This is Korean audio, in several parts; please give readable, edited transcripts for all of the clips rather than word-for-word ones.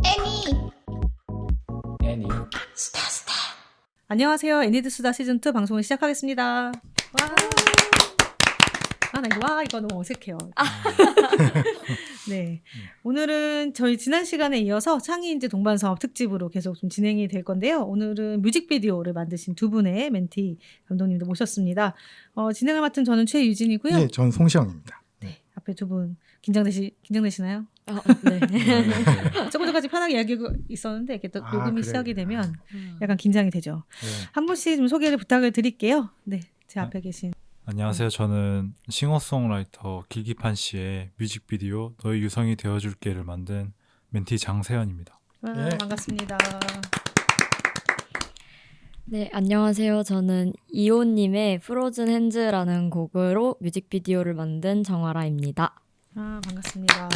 애니. 안녕하세요. 애니드 수다 시즌2 방송을 시작하겠습니다. 와. 이거 너무 어색해요. 네. 오늘은 저희 지난 시간에 이어서 창의인재 동반사업 특집으로 계속 좀 진행이 될 건데요. 오늘은 뮤직비디오를 만드신 두 분의 멘티 감독님도 모셨습니다. 진행을 맡은 저는 최유진이고요. 네, 전 송시영입니다. 네. 앞에 두 분 긴장되시나요? 네. 조금 전까지 편하게 이야기하고 있었는데 이렇게 또 녹음이 그래. 시작이 되면 약간 긴장이 되죠. 네. 한 분씩 좀 소개를 부탁을 드릴게요. 네, 제 앞에 계신. 안녕하세요. 저는 싱어송라이터 길기판 씨의 뮤직비디오 너의 유성이 되어줄게를 만든 멘티 장세현입니다. 네. 반갑습니다. 네, 안녕하세요. 저는 이호님의 프로즌 핸즈라는 곡으로 뮤직비디오를 만든 정아라입니다. 반갑습니다.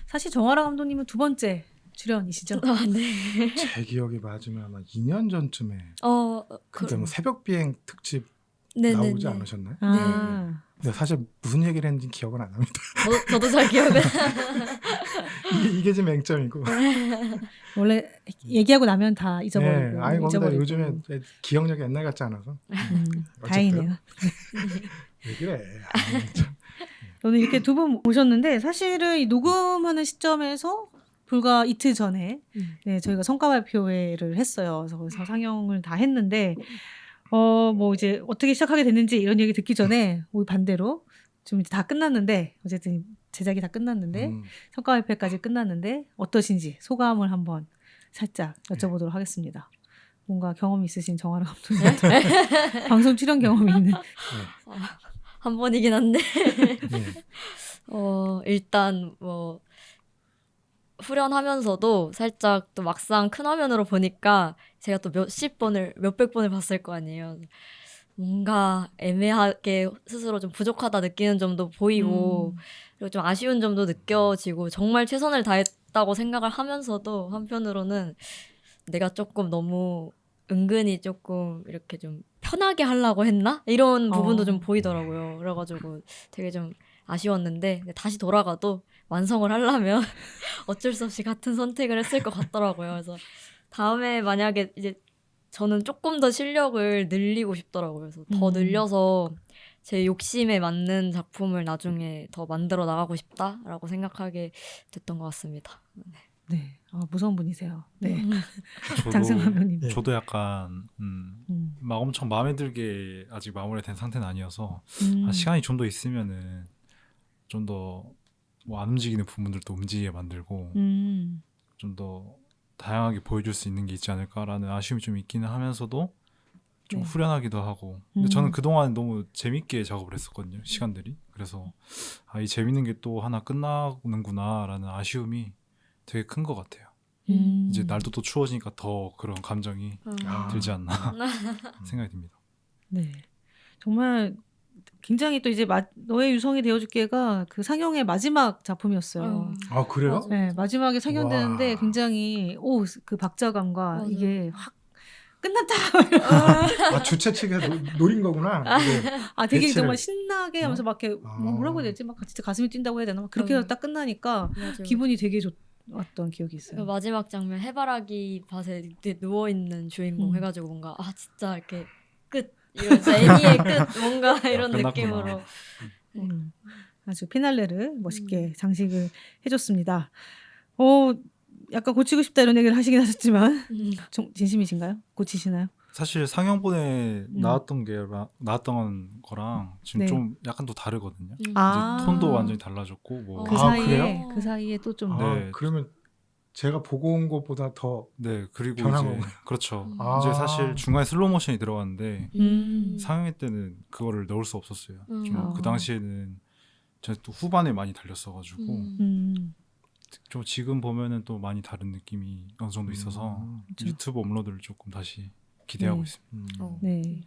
사실 정아라 감독님은 두 번째 출연이시죠? 네. 제 기억이 맞으면 아마 2년 전쯤에 그때 뭐 새벽 비행 특집 네네네. 나오지 않으셨나요? 근데 사실 무슨 얘기를 했는지 기억은 안 납니다. 저도 잘 기억은. 이게 좀 맹점이고. 원래 얘기하고 나면 다 잊어버리고. 네, 아니 거기다 요즘에 기억력이 옛날 같지 않아서. 어쨌든. 다행이네요. 왜 그래? 아유, 참. 오늘 이렇게 두 분 모셨는데 사실은 이 녹음하는 시점에서 불과 이틀 전에 네, 저희가 성과 발표회를 했어요. 그래서 상영을 다 했는데 뭐 이제 어떻게 시작하게 됐는지 이런 얘기 듣기 전에 우리 반대로 좀 이제 다 끝났는데 어쨌든 제작이 다 끝났는데 성과 발표까지 끝났는데 어떠신지 소감을 한번 살짝 여쭤보도록 하겠습니다. 뭔가 경험이 있으신 정아라 감독님 방송 출연 경험이 있는 한 번이긴 한데. 네. 일단 뭐 후련하면서도 살짝 또 막상 큰 화면으로 보니까 제가 또 몇백 번을 봤을 거 아니에요. 뭔가 애매하게 스스로 좀 부족하다 느끼는 점도 보이고 그리고 좀 아쉬운 점도 느껴지고 정말 최선을 다했다고 생각을 하면서도 한편으로는 내가 조금 너무 은근히 조금 이렇게 좀 편하게 하려고 했나? 이런 부분도 좀 보이더라고요. 그래가지고 되게 좀 아쉬웠는데 다시 돌아가도 완성을 하려면 어쩔 수 없이 같은 선택을 했을 것 같더라고요. 그래서 다음에 만약에 이제 저는 조금 더 실력을 늘리고 싶더라고요. 그래서 더 늘려서 제 욕심에 맞는 작품을 나중에 더 만들어 나가고 싶다라고 생각하게 됐던 것 같습니다. 네, 무서운 분이세요. 네, 장승 감독님. 저도 약간 막 엄청 마음에 들게 아직 마무리된 상태는 아니어서 시간이 좀 더 있으면은 좀 더 뭐 안 움직이는 부분들도 움직이게 만들고 좀 더 다양하게 보여줄 수 있는 게 있지 않을까라는 아쉬움이 좀 있기는 하면서도 좀 네. 후련하기도 하고 근데 저는 그동안 너무 재밌게 작업을 했었거든요. 시간들이. 그래서 이 재밌는 게 또 하나 끝나는구나 라는 아쉬움이 되게 큰 것 같아요. 이제 날도 또 추워지니까 더 그런 감정이 들지 않나 생각이 듭니다. 네, 정말 굉장히 또 이제 너의 유성이 되어줄게가 그 상영의 마지막 작품이었어요. 아 그래요? 네, 마지막에 상영되는데 와. 굉장히 그 박자감과 맞아요. 이게 확 끝났다. 주최 측에서 노린 거구나. 네. 되게 대체를. 정말 신나게 하면서 막 이렇게 뭐라고 해야 되지? 막 진짜 가슴이 뛴다고 해야 되나? 막 그렇게 해서 딱 끝나니까 맞아요. 기분이 되게 좋았던 기억이 그 있어요. 마지막 장면 해바라기 밭에 이렇게 누워있는 주인공 해가지고 뭔가 진짜 이렇게 끝 이러면서 애니의 끝 뭔가 이런 끝났구나. 느낌으로 아주 피날레를 멋있게 장식을 해줬습니다. 약간 고치고 싶다 이런 얘기를 하시긴 하셨지만 진심이신가요? 고치시나요? 사실 상영본에 나왔던 거랑 지금 네. 좀 약간 또 다르거든요. 음. 이제 톤도 완전히 달라졌고 뭐 그 그래요? 사이에 또 좀 네. 그러면 제가 보고 온 것보다 더 네, 그리고 변한 이제 거구나. 그렇죠. 아. 이제 사실 중간에 슬로우 모션이 들어갔는데 음. 상영회 때는 그거를 넣을 수 없었어요. 좀 그 아. 당시에는 제가 또 후반에 많이 달렸어가지고 좀 지금 보면은 또 많이 다른 느낌이 어느 정도 있어서 그렇죠. 유튜브 업로드를 조금 다시 기대하고 네. 있습니다. 네.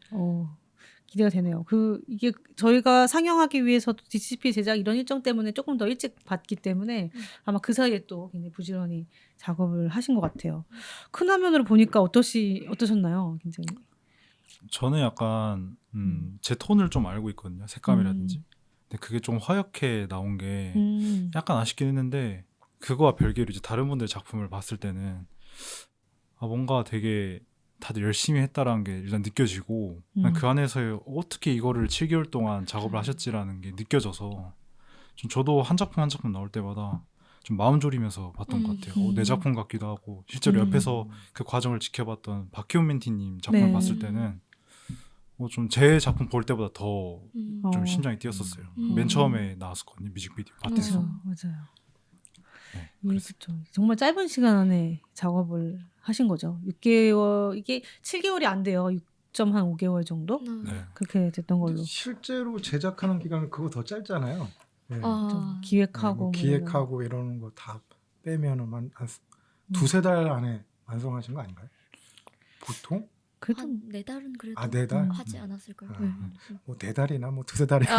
기대가 되네요. 이게 저희가 상영하기 위해서도 DCP 제작 이런 일정 때문에 조금 더 일찍 받기 때문에 아마 그 사이에 또 굉장히 부지런히 작업을 하신 것 같아요. 큰 화면으로 보니까 어떠셨나요? 굉장히. 저는 약간 제 톤을 좀 알고 있거든요. 색감이라든지. 근데 그게 좀 허옇게 나온 게 약간 아쉽긴 했는데 그거와 별개로 이제 다른 분들 작품을 봤을 때는 뭔가 되게 다들 열심히 했다라는 게 일단 느껴지고 그 안에서 어떻게 이거를 7개월 동안 작업을 하셨지라는 게 느껴져서 좀 저도 한 작품 한 작품 나올 때마다 좀 마음 졸이면서 봤던 것 같아요. 내 작품 같기도 하고 실제로 옆에서 그 과정을 지켜봤던 박희원 멘티님 작품을 네. 봤을 때는 좀 제 작품 볼 때보다 더 좀 심장이 뛰었었어요. 맨 처음에 나왔었거든요, 뮤직비디오 파트에서. 맞아요. 네, 그렇죠. 정말 짧은 시간 안에 작업을 하신 거죠. 6개월 이게 7개월이 안 돼요. 6.5개월 정도 네. 그렇게 됐던 걸로. 실제로 제작하는 기간은 그거 더 짧잖아요. 네. 기획하고 뭐 기획하고 이러는 거 다 빼면은 한 두세 달 안에 완성하신 거 아닌가요? 보통? 그래도 한 4달은 그래도 4달? 하지 않았을까요? 뭐 4달이나 뭐 두세 달이나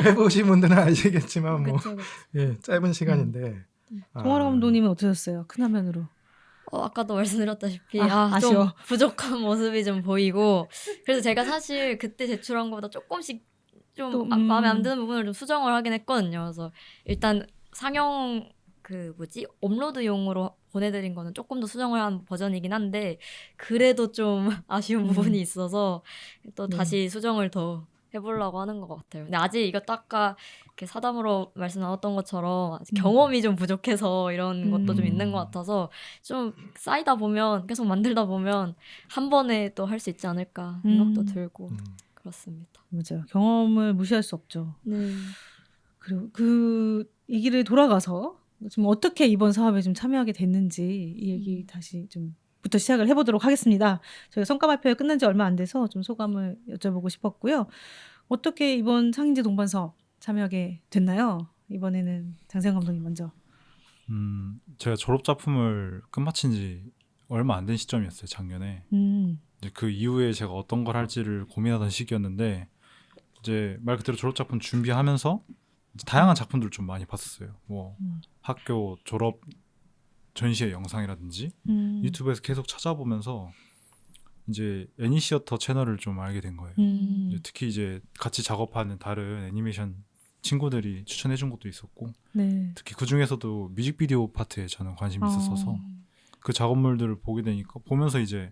해보신 분들은 아시겠지만 뭐 그쵸, 그쵸. 예, 짧은 시간인데. 동아라 감독님은 어떠셨어요? 큰 화면으로. 아까도 말씀드렸다시피 아쉬워. 좀 부족한 모습이 좀 보이고 그래서 제가 사실 그때 제출한 것보다 조금씩 좀 마음에 안 드는 부분을 좀 수정을 하긴 했거든요. 그래서 일단 상영 업로드용으로 보내드린 거는 조금 더 수정을 한 버전이긴 한데 그래도 좀 아쉬운 부분이 있어서 또 다시 수정을 더 해보려고 하는 것 같아요. 근데 아직 이것도 아까 이렇게 사담으로 말씀 나눴던 것처럼 아직 경험이 좀 부족해서 이런 것도 좀 있는 것 같아서 좀 쌓이다 보면 계속 만들다 보면 한 번에 또 할 수 있지 않을까 생각도 들고 그렇습니다. 맞아요. 경험을 무시할 수 없죠. 네. 그리고 그 얘기를 돌아가서 좀 어떻게 이번 사업에 좀 참여하게 됐는지 이 얘기 다시 좀부터 시작을 해보도록 하겠습니다. 저희가 성과 발표가 끝난 지 얼마 안 돼서 좀 소감을 여쭤보고 싶었고요. 어떻게 이번 창인제 동반 사업 참여하게 됐나요? 이번에는 장세영 감독님 먼저. 제가 졸업 작품을 끝마친 지 얼마 안 된 시점이었어요, 작년에. 이제 그 이후에 제가 어떤 걸 할지를 고민하던 시기였는데 이제 말 그대로 졸업 작품 준비하면서 이제 다양한 작품들을 좀 많이 봤었어요. 뭐 학교 졸업 전시회 영상이라든지 유튜브에서 계속 찾아보면서 이제 애니시어터 채널을 좀 알게 된 거예요. 이제 특히 이제 같이 작업하는 다른 애니메이션 친구들이 추천해준 것도 있었고 네. 특히 그 중에서도 뮤직비디오 파트에 저는 관심이 있었어서 그 작업물들을 보게 되니까 보면서 이제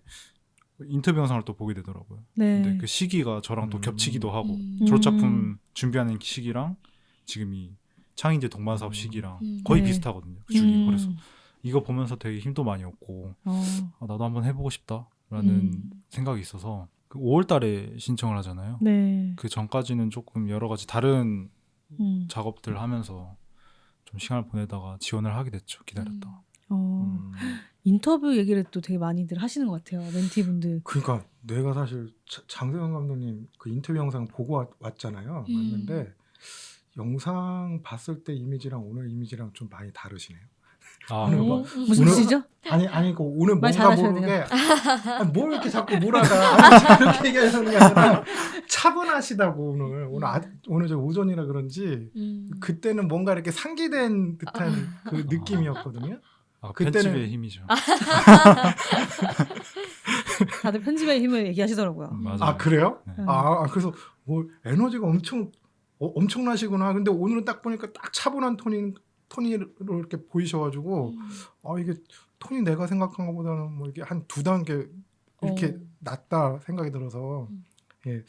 인터뷰 영상을 또 보게 되더라고요. 네. 근데 그 시기가 저랑 또 겹치기도 하고 졸업작품 준비하는 시기랑 지금 이 창인제 동반사업 시기랑 거의 네. 비슷하거든요. 그 주기가. 그래서 이거 보면서 되게 힘도 많이 얻고 나도 한번 해보고 싶다라는 생각이 있어서 그 5월 달에 신청을 하잖아요. 네. 그 전까지는 조금 여러 가지 다른 작업들 하면서 좀 시간을 보내다가 지원을 하게 됐죠. 기다렸다가. 인터뷰 얘기를 또 되게 많이들 하시는 것 같아요. 멘티분들. 그러니까 내가 사실 장세영 감독님 그 인터뷰 영상 보고 왔잖아요. 왔는데 영상 봤을 때 이미지랑 오늘 이미지랑 좀 많이 다르시네요. 무슨 뜻이죠? 아니 그 오늘 말 뭔가 잘하셔야 모르게 뭘 이렇게 자꾸 몰아가 그렇게 얘기하는 게 아니라 차분하시다고 오늘 저 오전이라 그런지 그때는 뭔가 이렇게 상기된 듯한 그 느낌이었거든요. 편집의 힘이죠. 다들 편집의 힘을 얘기하시더라고요. 맞아요. 그래요? 네. 그래서 뭐 에너지가 엄청나시구나. 근데 오늘은 딱 보니까 딱 차분한 톤으로 이렇게 보이셔가지고 이게 톤이 내가 생각한 것보다는 뭐 이게 한 2단계 이렇게 낮다 생각이 들어서 예.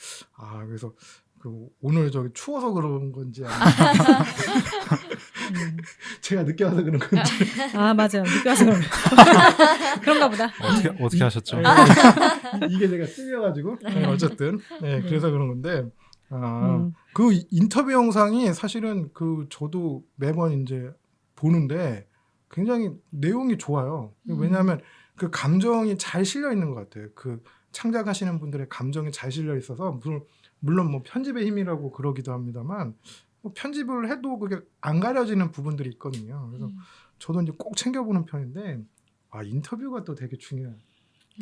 그래서 그 오늘 저기 추워서 그런 건지 제가 늦게 와서 그런 건지 맞아요. 늦게 와서 그런가 보다. 어떻게 하셨죠? 이게 제가 찔려가지고 어쨌든 그래서 그런 건데 그 인터뷰 영상이 사실은 저도 매번 이제 보는데 굉장히 내용이 좋아요. 왜냐하면 그 감정이 잘 실려 있는 것 같아요. 그 창작하시는 분들의 감정이 잘 실려 있어서 물론 뭐 편집의 힘이라고 그러기도 합니다만 뭐 편집을 해도 그게 안 가려지는 부분들이 있거든요. 그래서 저도 이제 꼭 챙겨보는 편인데 인터뷰가 또 되게 중요한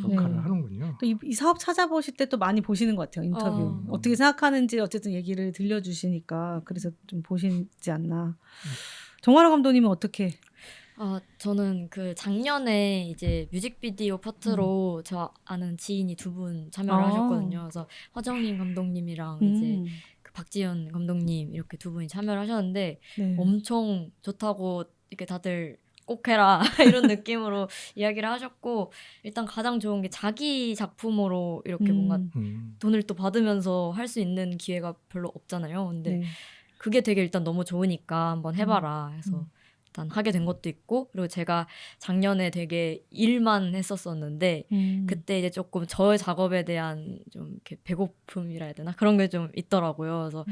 역할을 하는군요. 또 이 사업 찾아보실 때 또 많이 보시는 것 같아요. 인터뷰. 어떻게 생각하는지 어쨌든 얘기를 들려주시니까 그래서 좀 보시지 않나. 정화라 감독님은 어떻게? 저는 그 작년에 이제 뮤직비디오 파트로 저 아는 지인이 2분 참여를 하셨거든요. 그래서 허정림 감독님이랑 이제 그 박지현 감독님 이렇게 두 분이 참여를 하셨는데 네. 엄청 좋다고 이렇게 다들 꼭 해라 이런 느낌으로 이야기를 하셨고 일단 가장 좋은 게 자기 작품으로 이렇게 뭔가 돈을 또 받으면서 할 수 있는 기회가 별로 없잖아요. 근데 네. 그게 되게 일단 너무 좋으니까 한번 해봐라 해서 일단 하게 된 것도 있고 그리고 제가 작년에 되게 일만 했었었는데 그때 이제 조금 저의 작업에 대한 좀 이렇게 배고픔이라 해야 되나 그런 게 좀 있더라고요. 그래서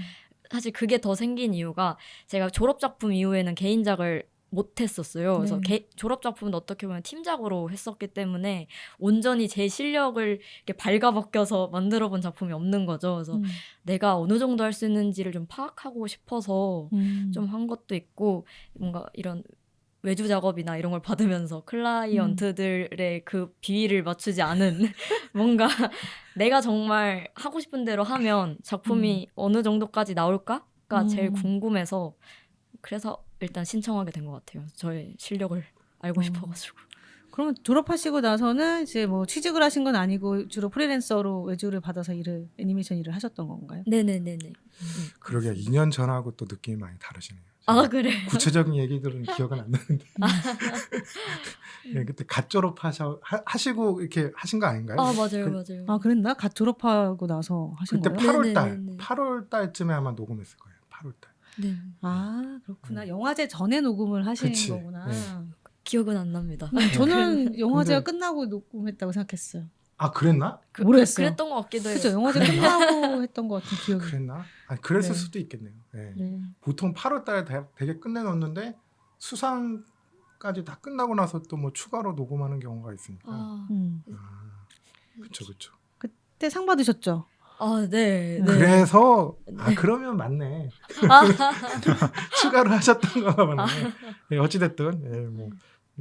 사실 그게 더 생긴 이유가 제가 졸업 작품 이후에는 개인작을 못 했었어요. 그래서 졸업 작품은 어떻게 보면 팀작으로 했었기 때문에 온전히 제 실력을 이렇게 발가벗겨서 만들어 본 작품이 없는 거죠. 그래서 내가 어느 정도 할 수 있는지를 좀 파악하고 싶어서 좀 한 것도 있고 뭔가 이런 외주 작업이나 이런 걸 받으면서 클라이언트들의 그 비위를 맞추지 않은 뭔가 내가 정말 하고 싶은 대로 하면 작품이 어느 정도까지 나올까가 제일 궁금해서 그래서 일단 신청하게 된 것 같아요. 저의 실력을 알고 싶어가지고. 그러면 졸업하시고 나서는 이제 뭐 취직을 하신 건 아니고 주로 프리랜서로 외주를 받아서 애니메이션 일을 하셨던 건가요? 네네네네. 그러게 2년 전하고 또 느낌이 많이 다르시네요. 아 그래. 구체적인 얘기들은 기억은 안 나는데 네, 그때 갓 졸업하시고 이렇게 하신 거 아닌가요? 아 맞아요 맞아요. 아 그랬나? 갓 졸업하고 나서 하신 그때 거예요? 8월달 8월달쯤에 아마 녹음했을 거예요. 8월달. 네. 아 그렇구나. 영화제 전에 녹음을 하신 그치. 거구나. 네. 기억은 안 납니다. 저는 영화제가 근데- 끝나고 녹음했다고 생각했어요. 아 그랬나? 모르겠어요. 그랬던 것 같기도 해요. 그렇죠. 영화제 끝나고 했던 것 같은 기억이. 그랬나? 아니 그랬을 네. 수도 있겠네요. 네. 네. 보통 8월달에 되게 끝내놓는데 수상까지 다 끝나고 나서 또 뭐 추가로 녹음하는 경우가 있으니까. 아, 그렇죠, 그렇죠. 그때 상 받으셨죠? 아 네. 네. 그래서 그러면 맞네. 추가로 하셨던 거가 맞네. 예, 어찌됐든 예, 뭐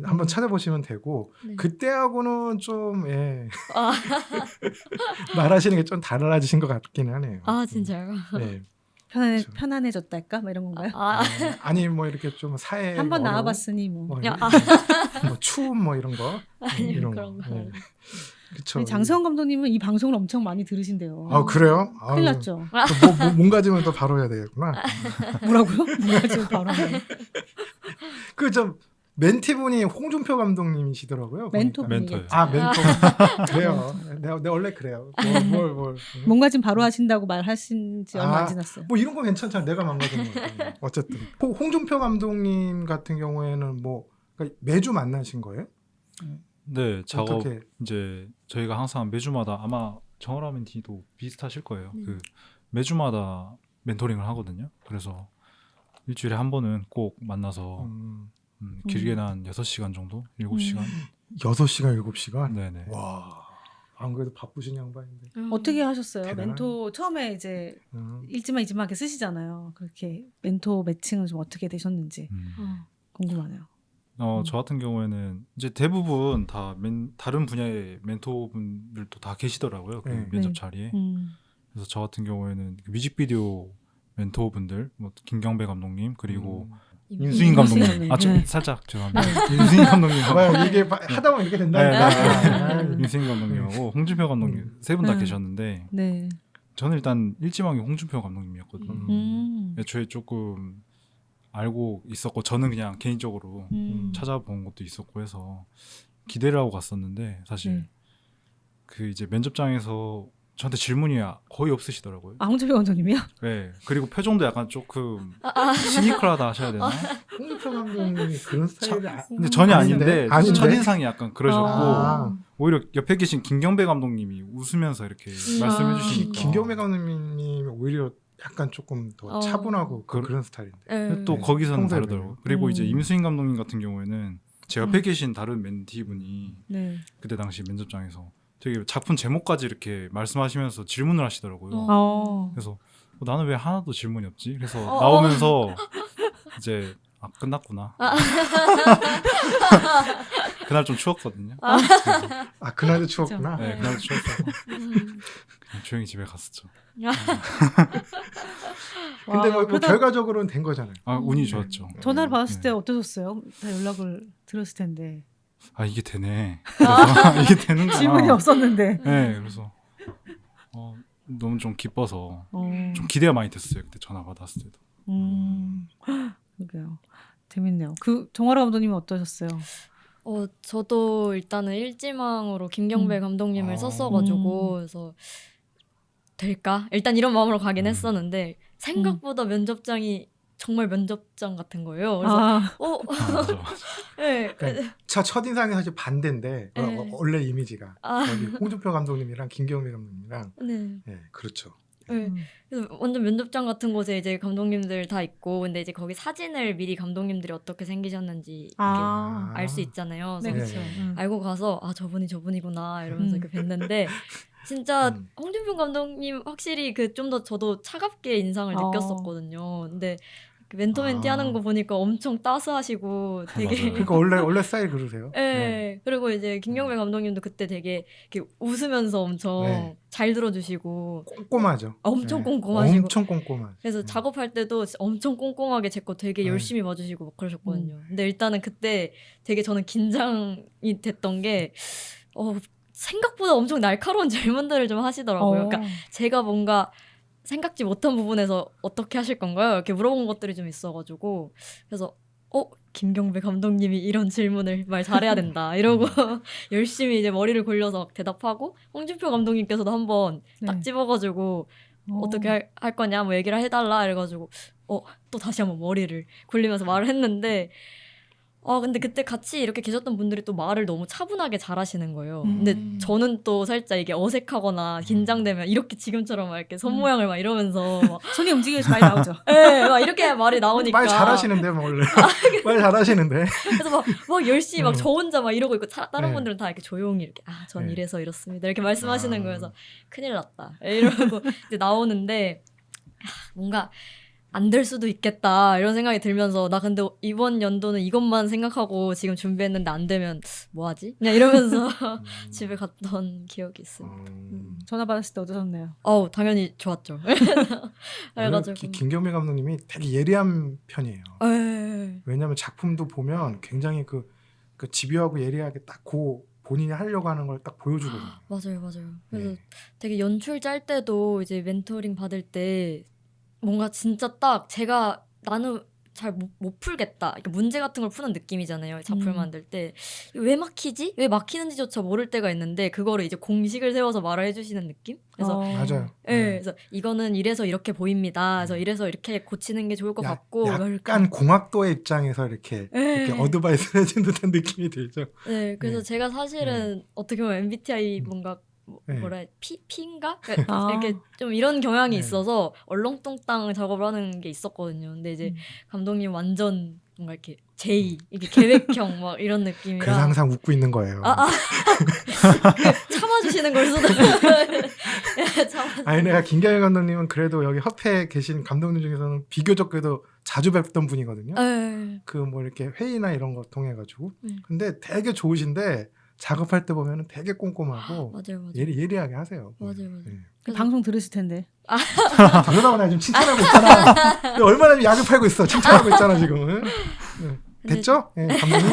한번 찾아보시면 되고 네. 그때하고는 좀 예, 아, 말하시는 게 좀 달라지신 것 같긴 하네요. 아 진짜요? 예. 그렇죠. 편안해졌달까? 뭐 이런 건가요? 아, 아니 뭐 이렇게 좀 사회 한 번 나와봤으니 뭐. 뭐, 야, 뭐 추움 뭐 이런 거 아니요 이런 그런 거. 예. 그렇죠. 장수영 감독님은 이 방송을 엄청 많이 들으신대요. 아 그래요? 큰일 아유, 났죠. 뭐 몸가짐은 또 바로 해야 되겠구나. 뭐라고요? 뭐야 지금 바로 하네. 그 좀 멘티분이 홍준표 감독님이시더라고요. 멘토 보니까. 멘토예요. 아 멘토 그래요. 내가 원래 그래요. 뭘 뭔가 지금 바로 하신다고 말하신 지 얼마 안 지났어요. 뭐 이런 거 괜찮잖아. 내가 망가진 거. 어쨌든 홍준표 감독님 같은 경우에는 뭐 그러니까 매주 만나신 거예요? 네, 작업 어떻게? 이제 저희가 항상 매주마다 아마 정어라면 D도 비슷하실 거예요. 네. 그 매주마다 멘토링을 하거든요. 그래서 일주일에 한 번은 꼭 만나서 길게는 한 6시간 정도? 7시간? 6시간 7시간? 네네. 와. 안 그래도 바쁘신 양반인데. 어떻게 하셨어요? 대단하네. 멘토 처음에 이제 음. 읽지마 이렇게 쓰시잖아요. 그렇게 멘토 매칭은 좀 어떻게 되셨는지 궁금하네요. 저 같은 경우에는 이제 대부분 다 다른 분야의 멘토분들도 다 계시더라고요. 그 네. 면접 네. 자리에. 그래서 저 같은 경우에는 그 뮤직비디오 멘토분들, 뭐 김경배 감독님 그리고 윤수인 감독님. 감독님. 아, 네. 살짝 죄송합니다. 윤수인 감독님. 봐요. 이게 하다 보면 이렇게 된다니까. 윤수인 감독님하고 홍준표 감독님 세 분 다 계셨는데 네. 저는 일단 일지망이 홍준표 감독님이었거든요. 음. 애초에 조금 알고 있었고 저는 그냥 개인적으로 찾아본 것도 있었고 해서 기대를 하고 갔었는데 사실 그 이제 면접장에서 저한테 질문이 거의 없으시더라고요. 아 홍준표 감독님이요? 네. 그리고 표정도 약간 조금 시니컬하다 하셔야 되나? 홍준표 감독님이 그런 스타일이 근데 전혀 아닌데 아닌데? 첫인상이 약간 그러셨고 아. 오히려 옆에 계신 김경배 감독님이 웃으면서 이렇게 말씀해 주시니까 김경배 감독님이 오히려 약간 조금 더 차분하고 그런 스타일인데. 네. 또 거기서는 평소에 다르더라고요. 그리고 이제 임수인 감독님 같은 경우에는 제 옆에 계신 다른 멘티분이 네. 그때 당시 면접장에서 되게 작품 제목까지 이렇게 말씀하시면서 질문을 하시더라고요. 어. 그래서 나는 왜 하나도 질문이 없지? 그래서 나오면서 이제 끝났구나. 그날 좀 추웠거든요. 아 그날도 추웠구나. 네, 그날 추웠어서 그냥 조용히 집에 갔었죠. 근데 뭐 그러다 결과적으로는 된 거잖아요. 아 운이 좋았죠. 전화를 받았을 네. 때 어떠셨어요? 다 연락을 들었을 텐데 아 이게 되네. 그래서 이게 되는구나. 질문이 없었는데. 네, 그래서 너무 좀 기뻐서 어. 좀 기대가 많이 됐어요. 그때 전화 받았을 때도. 그러게요. 재밌네요. 그 정화라 감독님은 어떠셨어요? 저도 일단은 일지망으로 김경배 감독님을 아. 썼어가지고 그래서 될까? 일단 이런 마음으로 가긴 했었는데 생각보다 면접장이 정말 면접장 같은 거예요. 그래서 아, 맞아. 네. 그러니까 첫인상이 사실 반대인데 네. 원래 이미지가 아. 여기 홍준표 감독님이랑 김경배 감독님이랑 네. 네, 그렇죠. 네. 그래서 완전 면접장 같은 곳에 이제 감독님들 다 있고 근데 이제 거기 사진을 미리 감독님들이 어떻게 생기셨는지 아. 알 수 있잖아요. 네, 그래서 그렇죠. 네. 알고 가서 저분이구나 이러면서 이렇게 뵀는데 진짜 홍준표 감독님 확실히 그 좀 더 저도 차갑게 인상을 어. 느꼈었거든요. 근데 그 멘토멘티 하는 거 보니까 엄청 따스하시고 되게 맞아요. 그러니까 원래 스타일 그러세요. 네. 그리고 이제 김경배 감독님도 그때 되게 이렇게 웃으면서 엄청 네. 잘 들어주시고 꼼꼼하죠. 엄청 네. 꼼꼼하시고 엄청 꼼꼼한. 그래서 작업할 때도 엄청 꼼꼼하게 제 거 되게 네. 열심히 봐주시고 막 그러셨거든요. 근데 일단은 그때 되게 저는 긴장이 됐던 게 생각보다 엄청 날카로운 질문들을 좀 하시더라고요. 그러니까 제가 뭔가 생각지 못한 부분에서 어떻게 하실 건가요? 이렇게 물어본 것들이 좀 있어가지고 그래서 김경배 감독님이 이런 질문을 말 잘해야 된다 이러고 열심히 이제 머리를 굴려서 막 대답하고 홍준표 감독님께서도 한번 딱 네. 집어가지고 어떻게 할 거냐 뭐 얘기를 해달라 이래가지고 또 다시 한번 머리를 굴리면서 말을 했는데 근데 그때 같이 이렇게 계셨던 분들이 또 말을 너무 차분하게 잘하시는 거예요. 근데 저는 또 살짝 이게 어색하거나 긴장되면 이렇게 지금처럼 막 이렇게 손모양을 막 이러면서 막 손이 움직여서 많이 나오죠. 네, 막 이렇게 말이 나오니까 말 잘하시는데 원래 말 잘하시는데. 그래서 막 열심히 막 저 혼자 막 이러고 있고 다른 네. 분들은 다 이렇게 조용히 이렇게 전 네. 이래서 이렇습니다 이렇게 말씀하시는 아. 거여서 큰일 났다 이러고 이제 나오는데 뭔가 안 될 수도 있겠다 이런 생각이 들면서 나 근데 이번 연도는 이것만 생각하고 지금 준비했는데 안 되면 뭐 하지? 그냥 이러면서 집에 갔던 기억이 있습니다. 전화 받았을 때 어떠셨나요? 당연히 좋았죠. 그래가지고 김경배 감독님이 되게 예리한 편이에요. 에이. 왜냐하면 작품도 보면 굉장히 그 집요하고 예리하게 딱 본인이 하려고 하는 걸 딱 보여주거든요. 맞아요. 그래서 네. 되게 연출 짤 때도 이제 멘토링 받을 때 뭔가 진짜 딱 제가 나는 잘 못 풀겠다. 그러니까 문제 같은 걸 푸는 느낌이잖아요. 작품 만들 때. 왜 막히지? 왜 막히는지조차 모를 때가 있는데 그거를 이제 공식을 세워서 말을 해주시는 느낌? 그래서 맞아요. 그래서 이거는 이래서 이렇게 보입니다. 그래서 이래서 이렇게 고치는 게 좋을 것 같고 약간 공학도의 입장에서 이렇게 어드바이스 해준 듯한 느낌이 들죠. 네, 그래서 제가 사실은 어떻게 보면 MBTI 뭔가 뭐라 P인가? 이렇게 좀 이런 경향이 있어서 얼렁뚱땅 작업을 하는 게 있었거든요. 근데 이제 감독님 완전 뭔가 이렇게 J 이게 계획형 막 이런 느낌이라 그래서 항상 웃고 있는 거예요. 참아주시는 걸 수도 아니 내가 김경배 감독님은 그래도 여기 협회에 계신 감독님 중에서는 비교적 그래도 자주 뵙던 분이거든요. 그 뭐 이렇게 회의나 이런 거 통해 가지고 근데 되게 좋으신데 작업할 때 보면 되게 꼼꼼하고 맞아요. 예리하게 하세요. 맞아요. 그 방송 들으실 텐데. 그러다가 나 지금 칭찬하고 있잖아. 얼마나 약을 팔고 있어. 칭찬하고 있잖아 지금. 됐죠? 네, 감독님.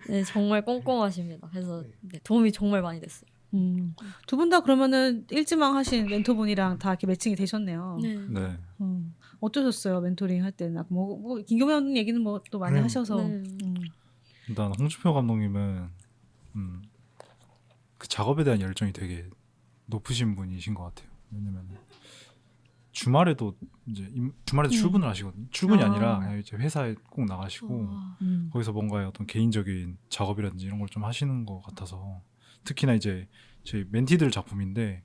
네, 정말 꼼꼼하십니다. 그래서 도움이 정말 많이 됐어요. 두 분 다 그러면은 일지망 하신 멘토분이랑 다 이렇게 매칭이 되셨네요. 네. 어떠셨어요? 멘토링 할 때는 뭐 김경배 감독님 얘기는 뭐 또 많이 하셔서. 일단 홍준표 감독님은 그 작업에 대한 열정이 되게 높으신 분이신 것 같아요. 왜냐면 주말에도 출근을 하시거든요. 출근이 아니라 그냥 이제 회사에 꼭 나가시고 거기서 뭔가의 어떤 개인적인 작업이라든지 이런 걸 좀 하시는 것 같아서 특히나 이제 저희 멘티들 작품인데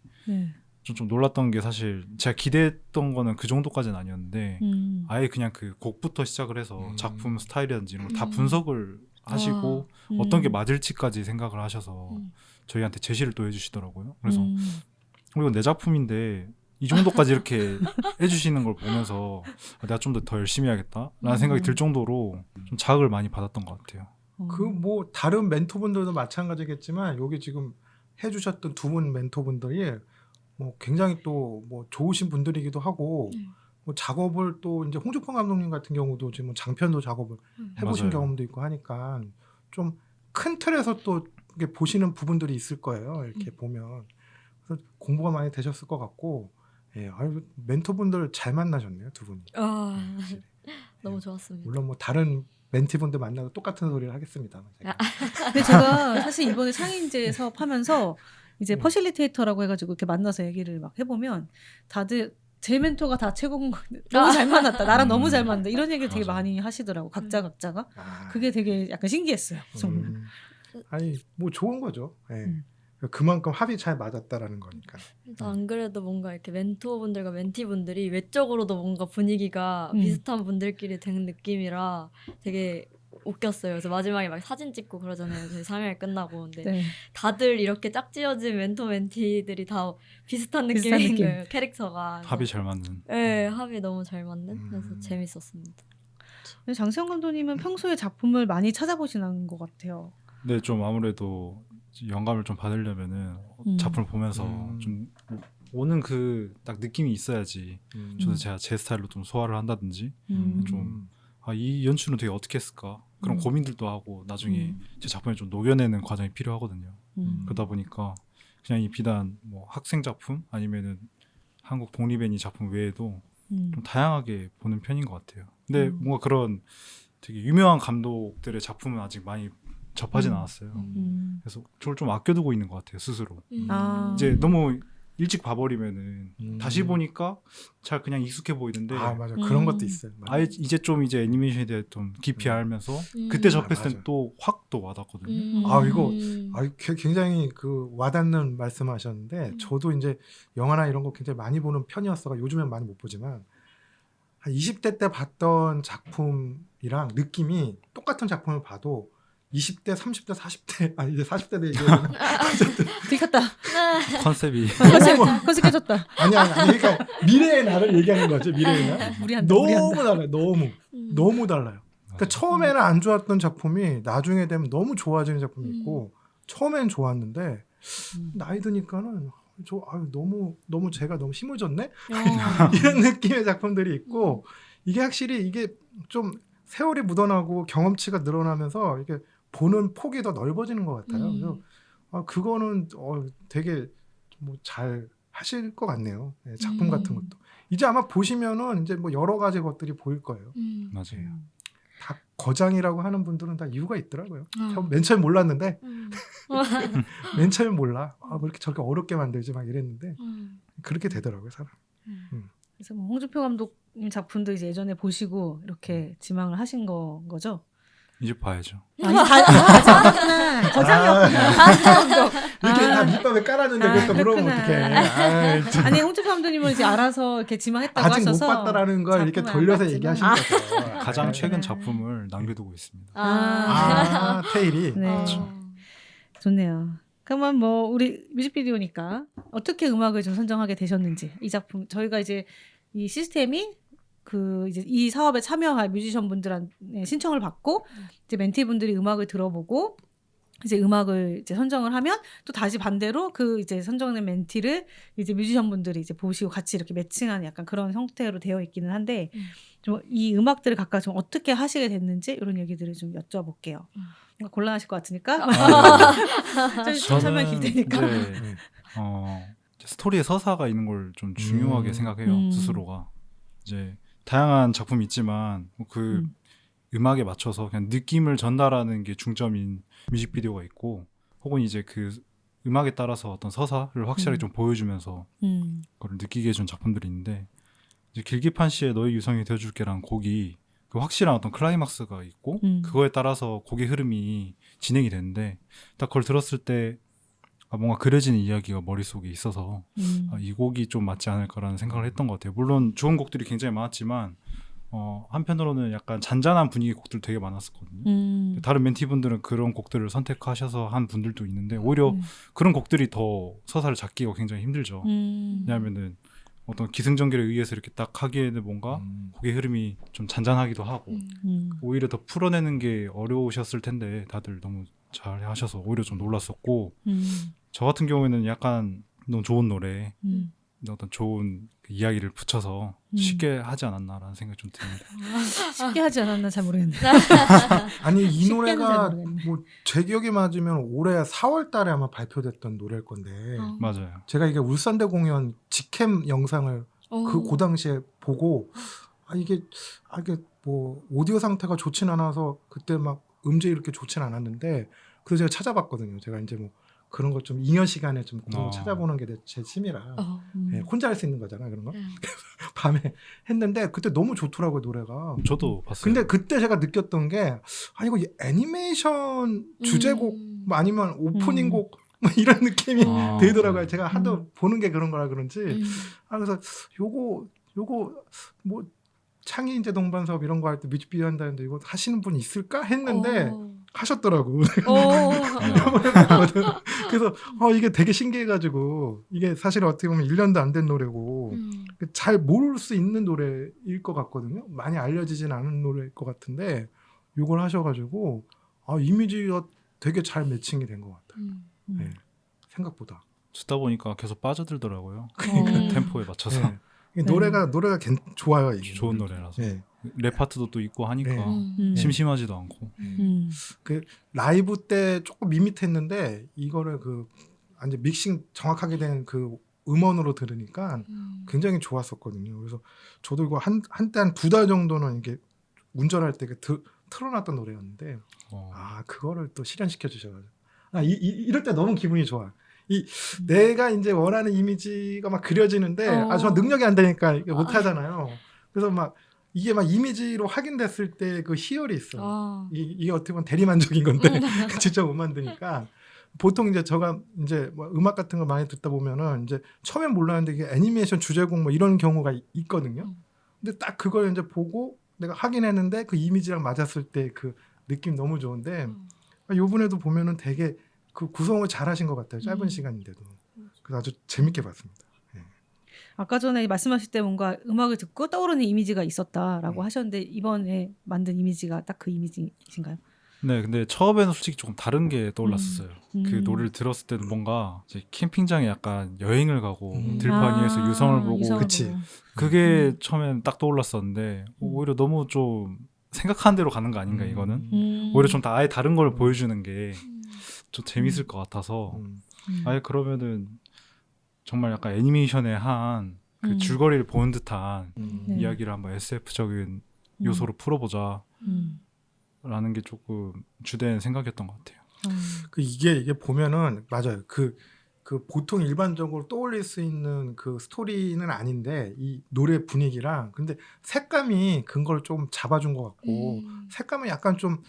좀 놀랐던 게 사실 제가 기대했던 거는 그 정도까지는 아니었는데 아예 그냥 그 곡부터 시작을 해서 작품 스타일이라든지 이런 걸 다 분석을 하시고 어떤 게 맞을지까지 생각을 하셔서 저희한테 제시를 또 해주시더라고요. 그래서 이건 내 작품인데 이 정도까지 이렇게 해주시는 걸 보면서 내가 좀 더 열심히 해야겠다라는 생각이 들 정도로 좀 자극을 많이 받았던 것 같아요. 그 뭐 다른 멘토분들도 마찬가지겠지만 여기 지금 해주셨던 두 분 멘토분들이 뭐 굉장히 또 뭐 좋으신 분들이기도 하고 뭐 작업을 또 이제 홍준표 감독님 같은 경우도 지금 장편도 작업을 해보신 맞아요. 경험도 있고 하니까 좀 큰 틀에서 또 이렇게 보시는 부분들이 있을 거예요. 이렇게 보면 그래서 공부가 많이 되셨을 것 같고 예, 아유, 멘토분들 잘 만나셨네요 두 분이. 아, 확실히. 너무 좋았습니다. 물론 뭐 다른 멘티분들 만나도 똑같은 소리를 하겠습니다만. 제가. 근데 제가 사실 이번에 창의인재 사업하면서 이제 음. 퍼실리테이터라고 해가지고 이렇게 만나서 얘기를 막 해보면 다들 제 멘토가 다 최고인 거 너무 잘 만났다 나랑 너무 잘 맞는다 이런 얘기를 되게 맞아요. 많이 하시더라고 각자가 아, 그게 되게 약간 신기했어요 정말. 아니 뭐 좋은 거죠. 예. 음. 그만큼 합이 잘 맞았다라는 거니까. 안 그래도 뭔가 이렇게 멘토분들과 멘티분들이 외적으로도 뭔가 분위기가 비슷한 분들끼리 된 느낌이라 되게 웃겼어요. 그래서 마지막에 막 사진 찍고 그러잖아요. 저희 상영회 끝나고. 근데 네. 다들 이렇게 짝지어진 멘토 멘티들이 다 비슷한 비슷한 느낌인 느낌. 거예요. 캐릭터가. 합이 잘 맞는. 네, 합이 너무 잘 맞는. 그래서 음. 재밌었습니다. 근데 장세영 감독님은 평소에 작품을 많이 찾아보시는 것 같아요. 근데 좀 아무래도 영감을 좀 받으려면은 작품을 보면서 좀 오는 그 딱 느낌이 있어야지. 저도 제가 제 스타일로 좀 소화를 한다든지 좀 이 연출은 되게 어떻게 했을까 그런 고민들도 하고 나중에 제 작품에 좀 녹여내는 과정이 필요하거든요. 그러다 보니까 그냥 이 비단 뭐 학생 작품 아니면은 한국 독립애니 작품 외에도 좀 다양하게 보는 편인 것 같아요. 근데 뭔가 그런 되게 유명한 감독들의 작품은 아직 많이 접하진 않았어요. 그래서 저를 좀 아껴두고 있는 것 같아요 스스로. 아. 이제 너무 일찍 봐버리면은 다시 보니까 잘 그냥 익숙해 보이는데 아 맞아 그런 것도 있어요. 맞아. 아예 이제 좀 이제 애니메이션에 대해 좀 깊이 알면서 그때 아, 접했을 맞아. 땐 또 확 또 와닿거든요. 아 이거 굉장히 그 와닿는 말씀하셨는데 저도 이제 영화나 이런 거 굉장히 많이 보는 편이었어가 요즘엔 많이 못 보지만 한 20대 때 봤던 작품이랑 느낌이 똑같은 작품을 봐도 20대, 30대, 40대 이제 40대 얘기하면 들켰다. 컨셉이 컨셉해졌다. 아니 그러니까 미래의 나를 얘기하는 거죠. 미래의 날. 무리한다. 너무 무리한다. 달라요. 너무 달라요. 그러니까 처음에는 안 좋았던 작품이 나중에 되면 너무 좋아지는 작품이 있고 처음엔 좋았는데 나이 드니까는 너무 제가 너무 심어졌네 이런 느낌의 작품들이 있고 이게 확실히 이게 좀 세월이 묻어나고 경험치가 늘어나면서 이게 보는 폭이 더 넓어지는 것 같아요. 그래서 그거는 되게 뭐 잘 하실 것 같네요. 네, 작품 같은 것도 이제 아마 보시면은 이제 뭐 여러 가지 것들이 보일 거예요. 맞아요. 다 거장이라고 하는 분들은 다 이유가 있더라고요. 맨 처음 몰랐는데 맨 처음에 몰라. 뭐 이렇게 저렇게 어렵게 만들지 막 이랬는데 그렇게 되더라고요, 사람. 그래서 뭐 홍준표 감독님 작품도 이제 예전에 보시고 이렇게 지망을 하신 거죠? 이제 봐야죠. 아니 아직 안 봤구나. 거장이었구나. 이렇게 다 밑밥에 깔았는데 그걸 또 물어보면 그렇구나. 어떡해. 아니 홍준표 감독님은 이제 알아서 이렇게 지망했다고 아직 하셔서 못 봤다라는 걸 이렇게 작품을 안 돌려서 봤지만. 얘기하신 거죠. 가장 네. 최근 작품을 남겨두고 있습니다. 테일이. 네. 좋네요. 그러면 뭐 우리 뮤직비디오니까 어떻게 음악을 좀 선정하게 되셨는지 이 작품 저희가 이제 이 시스템이 그 이제 이 사업에 참여할 뮤지션 분들한테 신청을 받고 이제 멘티 분들이 음악을 들어보고 이제 음악을 이제 선정을 하면 또 다시 반대로 그 이제 선정된 멘티를 이제 뮤지션 분들이 이제 보시고 같이 이렇게 매칭하는 약간 그런 형태로 되어 있기는 한데 좀 이 음악들을 각각 좀 어떻게 하시게 됐는지 이런 얘기들을 좀 여쭤볼게요. 뭔가 곤란하실 것 같으니까 좀 설명 길 테니까. 이제 스토리의 서사가 있는 걸 좀 중요하게 생각해요. 스스로가 이제 다양한 작품이 있지만 그 음악에 맞춰서 그냥 느낌을 전달하는 게 중점인 뮤직비디오가 있고 혹은 이제 그 음악에 따라서 어떤 서사를 확실하게 좀 보여주면서 그걸 느끼게 해준 작품들이 있는데 이제 길기판 씨의 너의 유성이 되어줄게라는 곡이 그 확실한 어떤 클라이막스가 있고 그거에 따라서 곡의 흐름이 진행이 되는데 딱 그걸 들었을 때 뭔가 그려지는 이야기가 머릿속에 있어서 이 곡이 좀 맞지 않을까라는 생각을 했던 것 같아요. 물론 좋은 곡들이 굉장히 많았지만 한편으로는 약간 잔잔한 분위기의 곡들 되게 많았었거든요. 다른 멘티분들은 그런 곡들을 선택하셔서 한 분들도 있는데 오히려 그런 곡들이 더 서사를 잡기가 굉장히 힘들죠. 왜냐하면은 어떤 기승전결에 의해서 이렇게 딱 하기에는 뭔가 곡의 흐름이 좀 잔잔하기도 하고 오히려 더 풀어내는 게 어려우셨을 텐데 다들 너무 잘 하셔서 오히려 좀 놀랐었고 저 같은 경우에는 약간 너무 좋은 노래 어떤 좋은 이야기를 붙여서 쉽게 하지 않았나라는 생각이 좀 듭니다. 쉽게 하지 않았나 잘 모르겠네. 아니 이 쉽게는 잘 노래가 모르겠네. 뭐 제 기억이 맞으면 올해 4월달에 아마 발표됐던 노래일 건데 맞아요. 제가 이게 울산대 공연 직캠 영상을 그 당시에 보고 이게 뭐 오디오 상태가 좋진 않아서 그때 막 음질이 이렇게 좋진 않았는데 그래서 제가 찾아봤거든요. 제가 이제 뭐 그런 거 좀 잉여 시간에 좀 그런 거 찾아보는 게 제 취미라 네, 혼자 할 수 있는 거잖아 그런 거. 밤에 했는데 그때 너무 좋더라고요 노래가. 저도 봤어요. 근데 그때 제가 느꼈던 게 이거 애니메이션 주제곡 뭐 아니면 오프닝 곡 뭐 이런 느낌이 들더라고요. 제가 하도 보는 게 그런 거라 그런지. 그래서 요거 뭐 창의 인재 동반 사업 이런 거 할 때 뮤직비디오 한다는데 이거 하시는 분 있을까 했는데 하셨더라고. 그래서 이게 되게 신기해가지고 이게 사실 어떻게 보면 1년도 안 된 노래고 잘 모를 수 있는 노래일 것 같거든요. 많이 알려지진 않은 노래일 것 같은데 이걸 하셔가지고 이미지가 되게 잘 매칭이 된 것 같아요. 네, 생각보다. 듣다 보니까 계속 빠져들더라고요. 그러니까. 템포에 맞춰서. 네. 노래가 좋아요. 이게. 좋은 노래라서. 네. 랩 파트도 또 있고 하니까 심심하지도 않고. 그 라이브 때 조금 밋밋했는데 이거를 이제 믹싱 정확하게 된 그 음원으로 들으니까 굉장히 좋았었거든요. 그래서 저도 이거 한때 한 2달 정도는 이게 운전할 때 틀어놨던 노래였는데 그거를 또 실현시켜 주셔가지고 이럴 때 너무 기분이 좋아. 내가 이제 원하는 이미지가 막 그려지는데 저 능력이 안 되니까 못 하잖아요. 그래서 막 이게 막 이미지로 확인됐을 때 그 희열이 있어. 이게 어떻게 보면 대리만족인 건데 직접 못 만드니까 보통 이제 제가 이제 뭐 음악 같은 거 많이 듣다 보면은 이제 처음엔 몰랐는데 이게 애니메이션 주제곡 뭐 이런 경우가 있거든요. 근데 딱 그걸 이제 보고 내가 확인했는데 그 이미지랑 맞았을 때 그 느낌 너무 좋은데 요번에도 보면은 되게 그 구성을 잘하신 것 같아요. 짧은 시간인데도. 그래서 아주 재밌게 봤습니다. 아까 전에 말씀하실 때 뭔가 음악을 듣고 떠오르는 이미지가 있었다라고 하셨는데 이번에 만든 이미지가 딱 그 이미지이신가요? 네, 근데 처음에는 솔직히 조금 다른 게 떠올랐었어요. 그 노래를 들었을 때는 뭔가 이제 캠핑장에 약간 여행을 가고 들판 위에서 유성을 보고 그치. 그게 처음엔 딱 떠올랐었는데 오히려 너무 좀 생각한 대로 가는 거 아닌가 이거는 오히려 좀 아예 다른 걸 보여주는 게 좀 재밌을 것 같아서 아예 그러면은 정말 약간 애니메이션에 한 그 줄거리를 보는 듯한 이야기를 한번 SF적인 요소로 풀어보자 라는 게 조금 주된 생각이었던 것 같아요. 이게 보면은 맞아요. 그 보통 일반적으로 떠올릴 수 있는 그 스토리는 아닌데 이 노래 분위기랑 근데 색감이 그걸 좀 잡아준 것 같고 색감은 약간 좀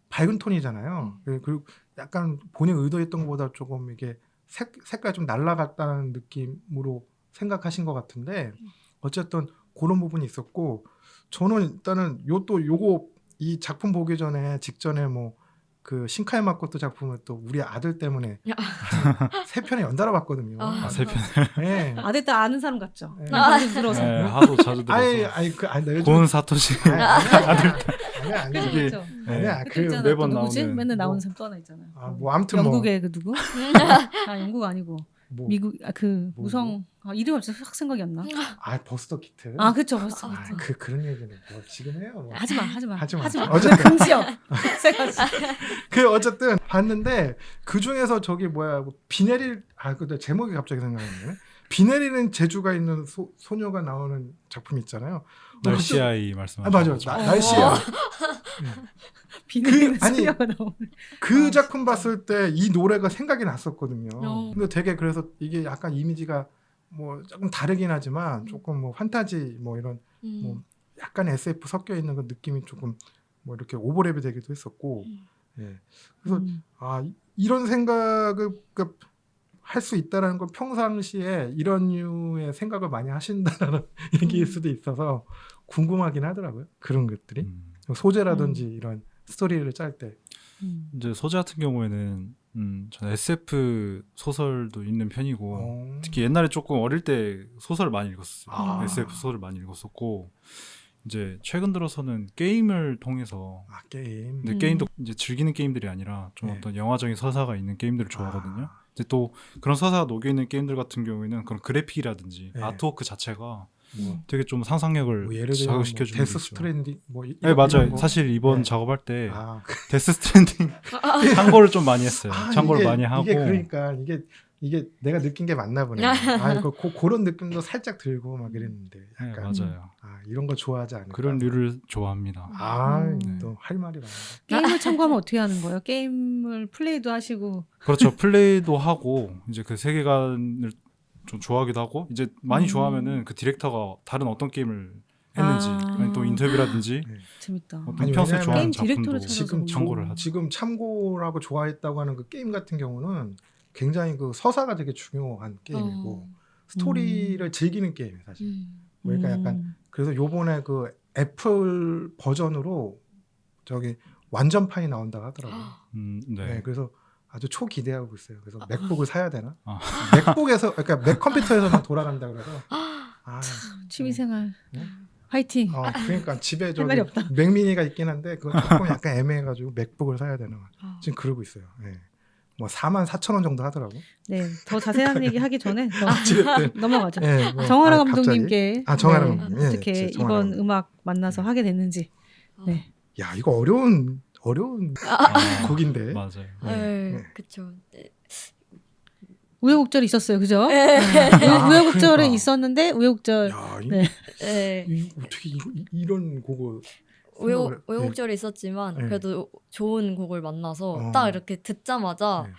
밝은 톤이잖아요. 그리고 약간 본인 의도했던 것보다 조금 이게 색깔이 좀 날아갔다는 느낌으로 생각하신 것 같은데 어쨌든 그런 부분이 있었고 저는 일단은 요거 이 작품 보기 직전에 뭐 그 신카이 마코토 작품을 또 우리 아들 때문에 3편에 연달아 봤거든요. 3편. 네. 아들 딸 아는 사람 같죠? 네. 자주 들어서. 네, 하도 자주 들어서. 고은 사토시. 아니야. 이게 그렇죠. 아니야. 그 있잖아. 매번 또 누구지? 나오는 맨날 나오는 뭐, 사람 또 하나 있잖아요. 뭐 아무튼 영국의 그 누구? 영국 아니고 뭐, 미국 무성 이름이 갑자기 확 생각이 안 나. 버스터 키트. 그쵸 버스. 그런 얘기는 뭐 지금 해요. 뭐. 하지마. 어쨌든 금지요. 어쨌든 봤는데 그 중에서 저기 비 내릴 근데 제목이 갑자기 생각나네. 비 내리는 재주가 있는 소녀가 나오는 작품 있잖아요. 날씨아이 말씀하시는 맞아요. 날씨야. 비 내리는 아니, 소녀가 나오는. 그 작품 봤을 때 이 노래가 생각이 났었거든요. 근데 되게 그래서 이게 약간 이미지가 뭐 조금 다르긴 하지만 조금 뭐 판타지 뭐 이런 뭐 약간 SF 섞여 있는 그 느낌이 조금 뭐 이렇게 오버랩이 되기도 했었고 예. 그래서 이런 생각을 할 수 있다라는 건 평상시에 이런 류의 생각을 많이 하신다는 얘기일 수도 있어서 궁금하긴 하더라고요. 그런 것들이 소재라든지 이런 스토리를 짤 때 이제 소재 같은 경우에는 저는 SF 소설도 읽는 편이고 특히 옛날에 조금 어릴 때 소설을 많이 읽었어요. SF 소설을 많이 읽었었고 이제 최근 들어서는 게임을 통해서 게임. 근데 게임도 이제 즐기는 게임들이 아니라 좀 네. 어떤 영화적인 서사가 있는 게임들을 좋아하거든요. 이제 또 그런 서사가 녹여 있는 게임들 같은 경우에는 그런 그래픽이라든지 네. 아트워크 자체가 뭐, 되게 좀 상상력을 뭐 예를 들면 자극시켜 뭐 주는 데스 게 있죠. 스트랜딩 뭐 네 맞아요. 거. 사실 이번 네. 작업할 때 아, 데스 스트랜딩 참고를 좀 많이 했어요. 참고를 이게, 많이 하고 이게 그러니까 이게 내가 느낀 게 맞나 보네. 아, 그런 느낌도 살짝 들고 막 이랬는데 네, 약간 맞아요. 이런 거 좋아하지 않을까? 그런 류를 좋아합니다. 네. 또 할 말이 많네. 게임을 참고하면 어떻게 하는 거예요? 게임을 플레이도 하시고. 그렇죠. 플레이도 하고 이제 그 세계관을 좀 좋아하기도 하고 이제 많이 좋아하면은 그 디렉터가 다른 어떤 게임을 했는지 아니 또 인터뷰라든지 네. 재밌다. 어떤 아니, 평소에 왜냐면 좋아하는 게임 디렉터를 작품도 찾아서 지금 참고를 하죠. 지금 참고라고 좋아했다고 하는 그 게임 같은 경우는 굉장히 그 서사가 되게 중요한 게임이고 스토리를 즐기는 게임이에요 사실. 그러니까 약간 그래서 요번에 그 애플 버전으로 저기 완전판이 나온다고 하더라고요. 네. 네, 그래서 아주 초기대하고 있어요. 그래서 맥북을 사야 되나? 아. 맥북에서 그러니까 맥 컴퓨터에서만 돌아간다 그래서 취미생활 네. 화이팅. 그러니까 집에 할 말이 저기 없다. 맥미니가 있긴 한데 그거 조금 약간 애매해가지고 맥북을 사야 되나 지금 그러고 있어요. 네. 뭐 44,000원 정도 하더라고. 네, 더 자세한 얘기 하기 전에 어찌됐든. 넘어가죠. 네, 뭐, 정화라 갑자기. 감독님께 정화라 네, 감독님. 예, 어떻게 예, 정화라 이번 감독님. 음악 만나서 하게 됐는지. 네. 야 이거 어려운 곡인데. 맞아요. 네. 그쵸. 네. 우여곡절이 있었어요, 그죠? 네. 우여곡절에 그러니까. 있었는데 우여곡절. 야 네. 네. 어떻게 이런 곡을 생각을 해? 우여곡절이 있었지만 네. 그래도 좋은 곡을 만나서 어. 딱 이렇게 듣자마자 네.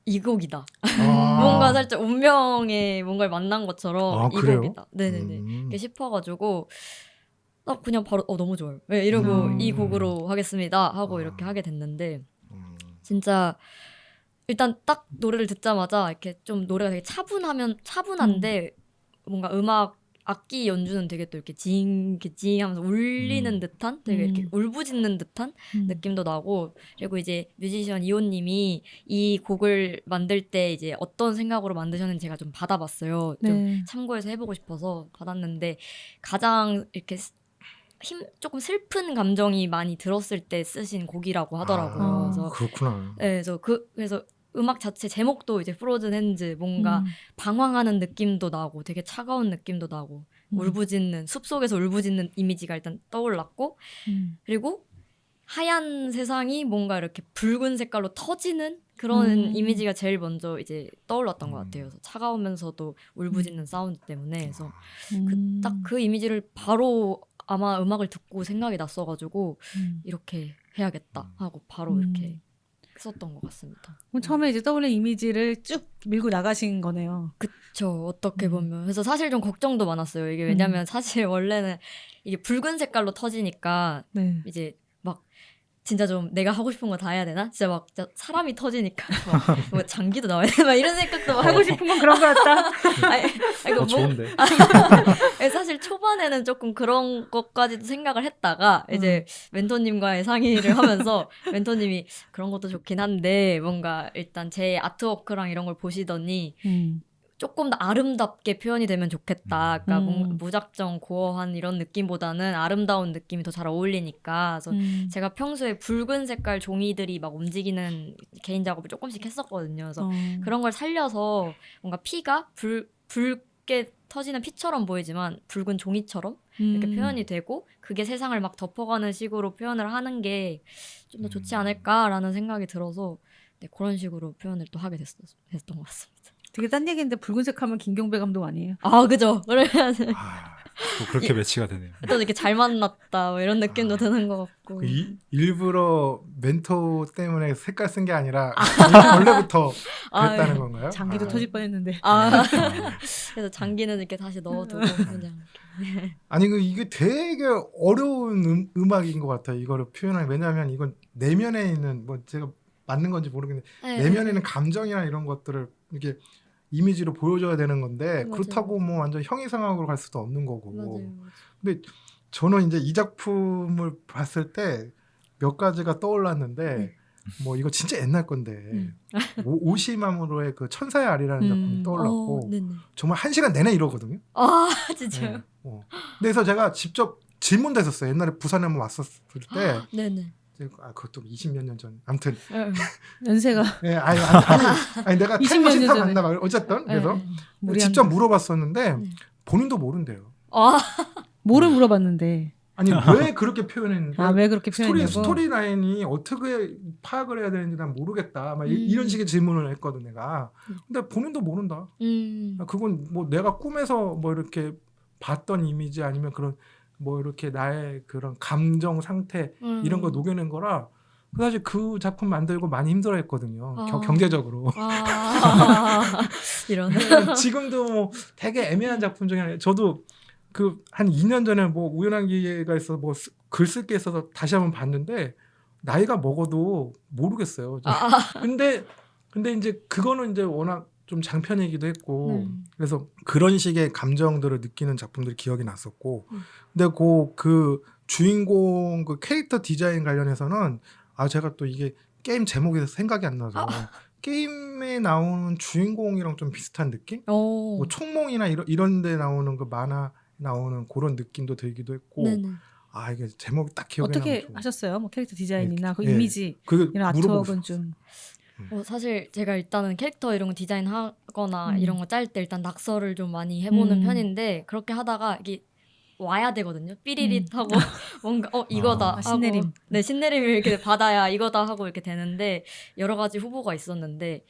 이 곡이다. 아. 뭔가 살짝 운명의 뭔가를 만난 것처럼 이 그래요? 곡이다. 네네네. 이렇게 싶어가지고 딱 그냥 바로 너무 좋아요. 네, 이러고 이 곡으로 하겠습니다 하고 이렇게 하게 됐는데 진짜 일단 딱 노래를 듣자마자 이렇게 좀 노래가 되게 차분한데 뭔가 음악 악기 연주는 되게 또 이렇게 징 하면서 울리는 듯한 되게 이렇게 울부짖는 듯한 느낌도 나고 그리고 이제 뮤지션 이호님이 이 곡을 만들 때 이제 어떤 생각으로 만드셨는지 제가 좀 받아봤어요. 네. 좀 참고해서 해보고 싶어서 받았는데 가장 이렇게 조금 슬픈 감정이 많이 들었을 때 쓰신 곡이라고 하더라고요. 그래서 그렇구나. 네, 그래서 음악 자체 제목도 이제 프로즌 핸즈 뭔가 방황하는 느낌도 나고 되게 차가운 느낌도 나고 울부짖는 숲속에서 울부짖는 이미지가 일단 떠올랐고 그리고 하얀 세상이 뭔가 이렇게 붉은 색깔로 터지는 그런 이미지가 제일 먼저 이제 떠올랐던 것 같아요. 그래서 차가우면서도 울부짖는 사운드 때문에 그래서 딱 그 이미지를 바로 아마 음악을 듣고 생각이 났어가지고 이렇게 해야겠다 하고 바로 이렇게 썼던 것 같습니다. 그럼 처음에 이제 떠올린 이미지를 쭉 밀고 나가신 거네요. 그쵸, 어떻게 보면. 그래서 사실 좀 걱정도 많았어요. 이게 왜냐면 사실 원래는 이게 붉은 색깔로 터지니까 네. 이제 막 진짜 좀 내가 하고 싶은 거 다 해야 되나? 진짜 막 진짜 사람이 터지니까 뭐 장기도 나와야 되나? 막 이런 생각도 막 하고 싶은 건 그런 거 같다. 이거 좋은데. 사실 초반에는 조금 그런 것까지도 생각을 했다가 이제 멘토님과의 상의를 하면서 멘토님이 그런 것도 좋긴 한데 뭔가 일단 제 아트워크랑 이런 걸 보시더니 조금 더 아름답게 표현이 되면 좋겠다. 그러니까 뭔가 무작정 고어한 이런 느낌보다는 아름다운 느낌이 더 잘 어울리니까. 그래서 제가 평소에 붉은 색깔 종이들이 막 움직이는 개인 작업을 조금씩 했었거든요. 그래서 그런 걸 살려서 뭔가 피가 붉게 터지는 피처럼 보이지만 붉은 종이처럼 이렇게 표현이 되고 그게 세상을 막 덮어가는 식으로 표현을 하는 게 좀 더 좋지 않을까라는 생각이 들어서 네, 그런 식으로 표현을 또 하게 됐던 것 같습니다. 되게 딴 얘기인데 붉은색 하면 김경배 감독 아니에요? 아 그죠. 그러면 또 그렇게 매치가 되네요. 또 이렇게 잘 만났다 뭐 이런 느낌도 드는 것 같고. 일부러 멘토 때문에 색깔 쓴 게 아니라 원래부터 그랬다는 건가요? 장기도 터질 뻔했는데. 그래서 장기는 이렇게 다시 넣어두고 그냥. 아니 이게 되게 어려운 음악인 것 같아요. 이거를 표현하기. 왜냐하면 이건 내면에 있는 뭐 제가 맞는 건지 모르겠는데 내면에 있는 감정이나 이런 것들을 이렇게 이미지로 보여줘야 되는 건데 맞아요. 그렇다고 뭐 완전 형이상학으로 갈 수도 없는 거고. 맞아요. 근데 저는 이제 이 작품을 봤을 때 몇 가지가 떠올랐는데 뭐 이거 진짜 옛날 건데 오시마무로의 그 천사의 알이라는 작품이 떠올랐고 정말 1시간 내내 이러거든요. 아 진짜요? 네. 그래서 제가 직접 질문도 했었어요. 옛날에 부산에 한번 왔었을 때 네네. 그것도 20몇 년 전. 아무튼 연세가 예, 아니 내가 20몇 타임머신 년 타고 전에. 갔나 봐요. 어쨌든 그래서 무리한- 직접 물어봤었는데 네. 본인도 모른대요. 아, 뭐를 물어봤는데 아니 왜 그렇게 표현했는지 왜 그렇게 표현했냐고. 스토리 라인이 어떻게 파악을 해야 되는지 난 모르겠다. 막 이런 식의 질문을 했거든 내가. 근데 본인도 모른다. 그건 뭐 내가 꿈에서 뭐 이렇게 봤던 이미지 아니면 그런 뭐 이렇게 나의 그런 감정 상태 이런 거 녹여낸 거라 사실 그 작품 만들고 많이 힘들어했거든요. 경제적으로. 이런. 지금도 뭐 되게 애매한 작품 중에 하나. 저도 그 한 2년 전에 뭐 우연한 기회가 있어서 뭐 글 쓸 게 있어서 다시 한번 봤는데 나이가 먹어도 모르겠어요. 근데 이제 그거는 이제 워낙 좀 장편이기도 했고 그래서 그런 식의 감정들을 느끼는 작품들이 기억이 났었고 근데 그 주인공 그 캐릭터 디자인 관련해서는 제가 또 이게 게임 제목에서 생각이 안 나서 게임에 나오는 주인공이랑 좀 비슷한 느낌? 뭐 총몽이나 이런 데 나오는 그 만화 나오는 그런 느낌도 들기도 했고 네네. 이게 제목이 딱 기억이 어떻게 나면 하셨어요? 뭐 캐릭터 디자인이나 그 예. 이미지 그 이런 아트웍은 좀 사실 제가 일단은 캐릭터 이런 거 디자인하거나 이런 거 짤 때 일단 낙서를 좀 많이 해보는 편인데 그렇게 하다가 이게 와야 되거든요. 삐리릿 하고 뭔가 이거다 하고 신내림. 네, 신내림을 이렇게 받아야 이거다 하고 이렇게 되는데 여러 가지 후보가 있었는데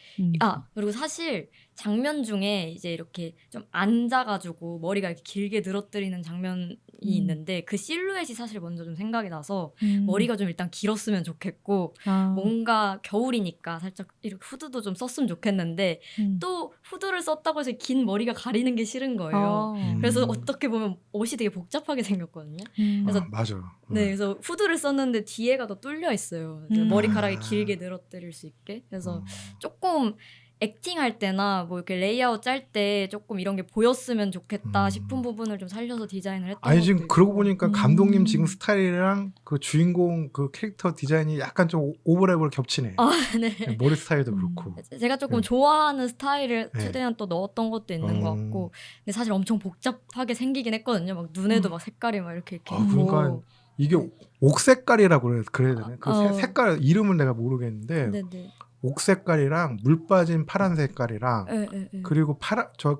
그리고 사실 장면 중에 이제 이렇게 좀 앉아가지고 머리가 이렇게 길게 늘어뜨리는 장면이 있는데 그 실루엣이 사실 먼저 좀 생각이 나서 머리가 좀 일단 길었으면 좋겠고 뭔가 겨울이니까 살짝 이렇게 후드도 좀 썼으면 좋겠는데 또 후드를 썼다고 해서 긴 머리가 가리는 게 싫은 거예요. 그래서 어떻게 보면 옷이 되게 복잡하게 생겼거든요. 그래서 맞아. 네, 그래서 후드를 썼는데 뒤에가 더 뚫려 있어요. 머리카락이 길게 늘어뜨릴 수 있게. 그래서 조금 액팅할 때나 뭐 이렇게 레이아웃 짤 때 조금 이런 게 보였으면 좋겠다 싶은 부분을 좀 살려서 디자인을 했던 것도 지금 있고. 그러고 보니까 감독님 지금 스타일이랑 그 주인공 그 캐릭터 디자인이 약간 좀 오버랩으로 겹치네. 네. 머리 스타일도 그렇고. 제가 조금 좋아하는 스타일을 네. 최대한 또 넣었던 것도 있는 것 같고 근데 사실 엄청 복잡하게 생기긴 했거든요. 막 눈에도 막 색깔이 막 이렇게 있고 그러니까 이게 옥색깔이라고 그래야 되나? 그 색깔 이름은 내가 모르겠는데 네네. 옥색깔이랑 물 빠진 파란 색깔이랑 네. 그리고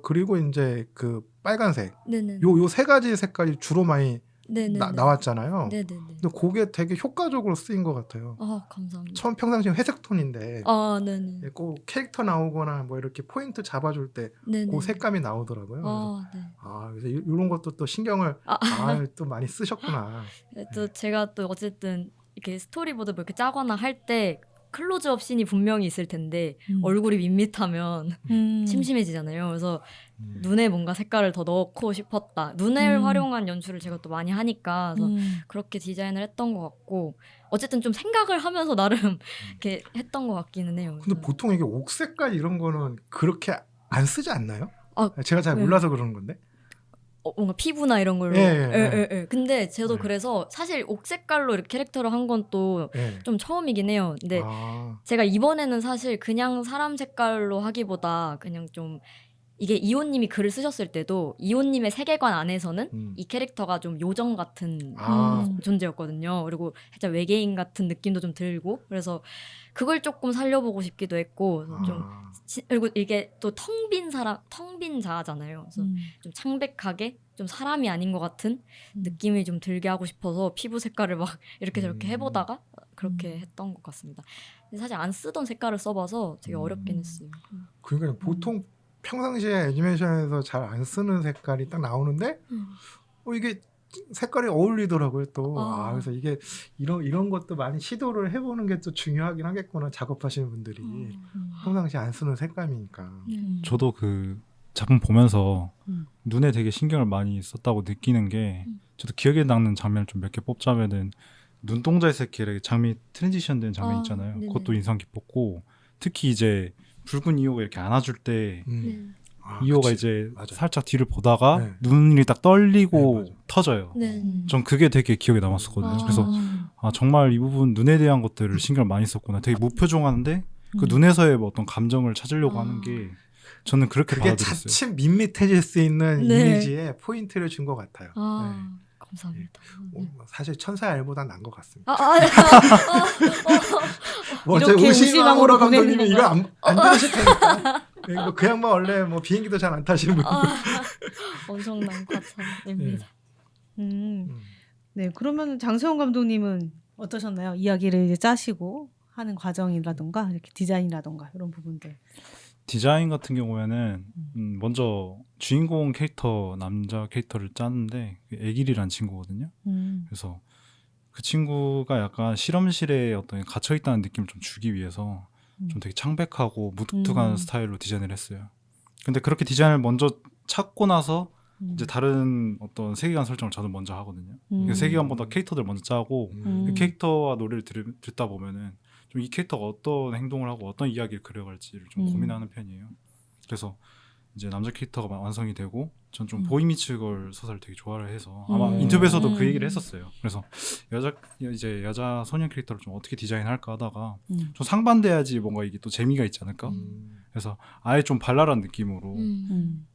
그리고 이제 그 빨간색 네네. 요 세 가지 색깔이 주로 많이 나왔잖아요. 네네네. 근데 그게 되게 효과적으로 쓰인 것 같아요. 감사합니다. 처음 평상시에 회색 톤인데 네네. 꼭 캐릭터 나오거나 뭐 이렇게 포인트 잡아줄 때 그 색감이 나오더라고요. 네. 그래서 이런 것도 또 신경을 또 많이 쓰셨구나. 또 제가 또 어쨌든 이렇게 스토리보드 뭐 이렇게 짜거나 할 때 클로즈업 씬이 분명히 있을 텐데 얼굴이 밋밋하면 심심해지잖아요. 그래서 눈에 뭔가 색깔을 더 넣고 싶었다. 눈을 활용한 연출을 제가 또 많이 하니까 그래서 그렇게 디자인을 했던 것 같고 어쨌든 좀 생각을 하면서 나름 이렇게 했던 것 같기는 해요. 근데 보통 이게 옥색깔 이런 거는 그렇게 안 쓰지 않나요? 제가 잘 네. 몰라서 그러는 건데. 뭔가 피부나 이런 걸로. 예. 근데 저도 그래서 사실 옥색깔로 이렇게 캐릭터를 한 건 또 좀 처음이긴 해요. 근데 제가 이번에는 사실 그냥 사람 색깔로 하기보다 그냥 좀 이게 이호님이 글을 쓰셨을 때도 이호님의 세계관 안에서는 이 캐릭터가 좀 요정 같은 존재였거든요. 그리고 살짝 외계인 같은 느낌도 좀 들고 그래서 그걸 조금 살려보고 싶기도 했고 좀 그리고 이게 또 텅 빈 자아잖아요. 그래서 좀 창백하게 좀 사람이 아닌 것 같은 느낌이 좀 들게 하고 싶어서 피부 색깔을 막 이렇게 저렇게 해보다가 그렇게 했던 것 같습니다. 근데 사실 안 쓰던 색깔을 써봐서 되게 어렵긴 했어요. 그러니까 보통 평상시에 애니메이션에서 잘 안 쓰는 색깔이 딱 나오는데 이게 색깔이 어울리더라고요 또. 그래서 이게 이런 것도 많이 시도를 해보는 게 또 중요하긴 하겠구나. 작업하시는 분들이 평상시에 안 쓰는 색감이니까. 저도 그 작품 보면서 눈에 되게 신경을 많이 썼다고 느끼는 게 저도 기억에 남는 장면을 좀 몇 개 뽑자면은 눈동자에서 이렇게 장미 트랜지션 된 장면 있잖아요. 네네. 그것도 인상 깊었고 특히 이제 붉은 이호가 이렇게 안아줄 때 이호가 이제 맞아. 살짝 뒤를 보다가 눈이 딱 떨리고 터져요. 전 그게 되게 기억에 남았었거든요. 그래서 정말 이 부분 눈에 대한 것들을 신경을 많이 썼구나. 되게 무표정한데 그 눈에서의 뭐 어떤 감정을 찾으려고 하는 게 저는 그렇게 그게 받아들였어요. 자칫 밋밋해질 수 있는 이미지에 포인트를 준 것 같아요. 감사합니다. 사실 천사의 알보단 나은 것 같습니다. 네. 뭐 이렇게 어제 우시망으로 우시망으로 보내는 감독님이 이거 안 들으실 테니까. 그 양반 원래 뭐 비행기도 잘 안 타시는 분. 엄청난 과찬입니다. 네, 그러면 장세원 감독님은 어떠셨나요? 이야기를 이제 짜시고 하는 과정이라던가 이렇게 디자인이라던가 이런 부분들. 디자인 같은 경우에는 먼저 주인공 캐릭터 남자 캐릭터를 짰는데 애길이란 친구거든요. 그래서 그 친구가 약간 실험실에 어떤 갇혀 있다는 느낌을 좀 주기 위해서 좀 되게 창백하고 무뚝뚝한 스타일로 디자인을 했어요. 근데 그렇게 디자인을 먼저 찾고 나서 이제 다른 어떤 세계관 설정을 저는 먼저 하거든요. 그 세계관보다 캐릭터들 먼저 짜고 그 캐릭터와 노래를 듣다 보면은 좀 이 캐릭터가 어떤 행동을 하고 어떤 이야기를 그려갈지를 좀 고민하는 편이에요. 그래서 이제 남자 캐릭터가 완성이 되고 전 좀 보이미츠걸 소설을 되게 좋아를 해서 아마 인터뷰에서도 그 얘기를 했었어요. 그래서 여자 소년 캐릭터를 좀 어떻게 디자인할까 하다가 좀 상반돼야지 뭔가 이게 또 재미가 있지 않을까. 그래서 아예 좀 발랄한 느낌으로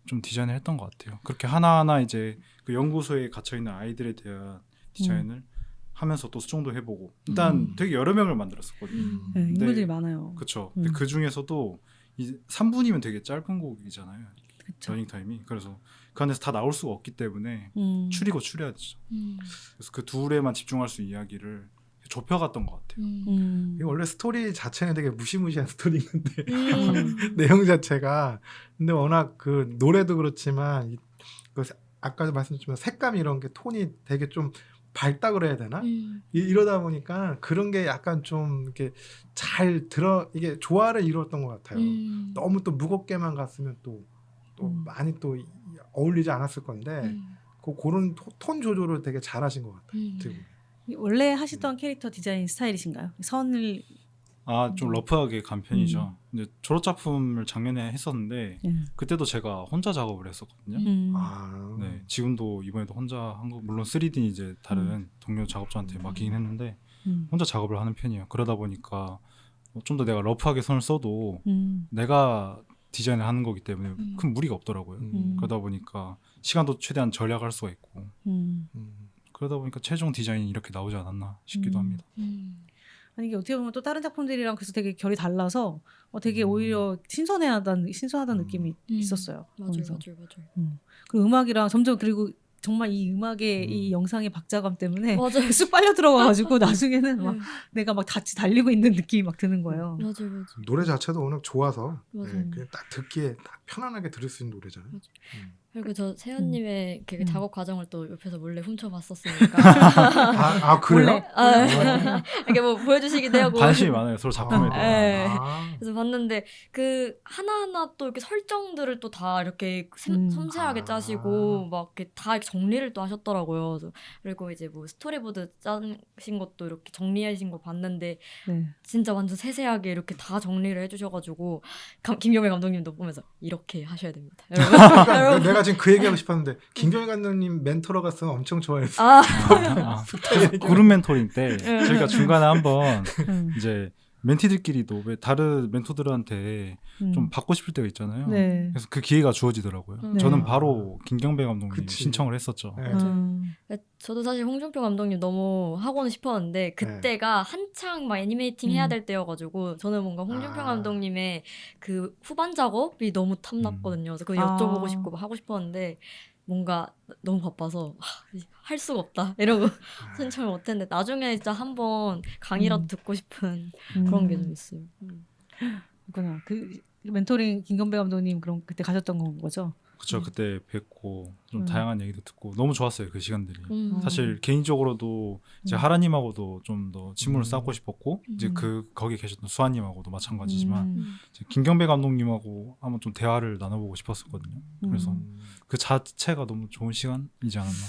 좀 디자인을 했던 것 같아요. 그렇게 하나하나 이제 그 연구소에 갇혀 있는 아이들에 대한 디자인을 하면서 또 수정도 해보고 일단 되게 여러 명을 만들었었거든요. 네, 인물들이 많아요. 그렇죠. 그 중에서도 이 3분이면 되게 짧은 곡이잖아요. 러닝 타임이. 그래서 그 안에서 다 나올 수가 없기 때문에 추리고 추려야 되죠. 그래서 그 둘에만 집중할 수 있는 이야기를 좁혀갔던 것 같아요. 이게 원래 스토리 자체는 되게 무시무시한 스토리인 건데 내용 자체가 근데 워낙 그 노래도 그렇지만 그 아까도 말씀드렸지만 색감 이런 게 톤이 되게 좀 밝다 그래야 되나? 이러다 보니까 그런 게 약간 좀 이렇게 잘 이게 조화를 이루었던 것 같아요. 너무 또 무겁게만 갔으면 또 많이 또 어울리지 않았을 건데 그런 톤 조절을 되게 잘하신 것 같아요. 원래 하시던 캐릭터 디자인 스타일이신가요? 선을 좀 러프하게 간 편이죠. 이제 졸업 작품을 작년에 했었는데 그때도 제가 혼자 작업을 했었거든요. 네, 지금도 이번에도 혼자 한 거 물론 3D 이제 다른 동료 작업자한테 맡기긴 했는데 혼자 작업을 하는 편이에요. 그러다 보니까 좀 더 내가 러프하게 선을 써도 내가 디자인을 하는 거기 때문에 큰 무리가 없더라고요. 그러다 보니까 시간도 최대한 절약할 수가 있고 그러다 보니까 최종 디자인이 이렇게 나오지 않았나 싶기도 합니다. 아니 이게 어떻게 보면 또 다른 작품들이랑 그래서 되게 결이 달라서 되게 오히려 신선하다는 느낌이 있었어요. 맞아요. 그리고 음악이랑 점점 그리고 정말 이 음악의 이 영상의 박자감 때문에 맞아요. 쑥 빨려 들어가가지고 나중에는 막 내가 막 같이 달리고 있는 느낌이 막 드는 거예요. 맞아요. 노래 자체도 워낙 좋아서 맞아요. 그냥 딱 듣기에 딱 편안하게 들을 수 있는 노래잖아요. 그리고 저 세연님의 그 작업 과정을 또 옆에서 몰래 훔쳐봤었으니까. 그래요? 이게 뭐 보여주시기도 하고. 관심이 많아요 서로 작품에 대해. 그래서 봤는데 그 하나하나 또 이렇게 설정들을 또 다 이렇게 섬세하게 짜시고 막 이렇게 다 정리를 또 하셨더라고요. 그리고 이제 뭐 스토리보드 짜신 것도 이렇게 정리하신 거 봤는데 진짜 완전 세세하게 이렇게 다 정리를 해주셔가지고 김경배 감독님도 보면서 이렇게 하셔야 됩니다. 그러니까 내가 지금 그 얘기하고 싶었는데 김경희 감독님 멘토로 갔으면 엄청 좋아했어. 그룹 멘토링 때 저희가 중간에 한번 이제 멘티들끼리도 왜 다른 멘토들한테 좀 받고 싶을 때가 있잖아요. 그래서 그 기회가 주어지더라고요. 저는 바로 김경배 감독님 신청을 했었죠. 저도 사실 홍준표 감독님 너무 하고는 싶었는데 그때가 한창 막 애니메이팅 해야 될 때여가지고 저는 뭔가 홍준표 감독님의 그 후반 작업이 너무 탐났거든요. 그래서 그거 여쭤보고 싶고 막 하고 싶었는데 뭔가 너무 바빠서 할 수가 없다 이러고 신청을 못했는데 나중에 진짜 한번 강의라도 듣고 싶은 그런 게 좀 있어요. 그렇구나. 그 멘토링 김경배 감독님 그럼 그때 가셨던 거죠? 그렇죠. 그때 뵙고 좀 다양한 얘기도 듣고 너무 좋았어요. 그 시간들이. 사실 개인적으로도 이제 하라님하고도 좀 더 친분을 쌓고 싶었고 이제 거기 계셨던 수아님하고도 마찬가지지만 이제 김경배 감독님하고 한번 좀 대화를 나눠보고 싶었었거든요. 그래서 그 자체가 너무 좋은 시간이지 않았나.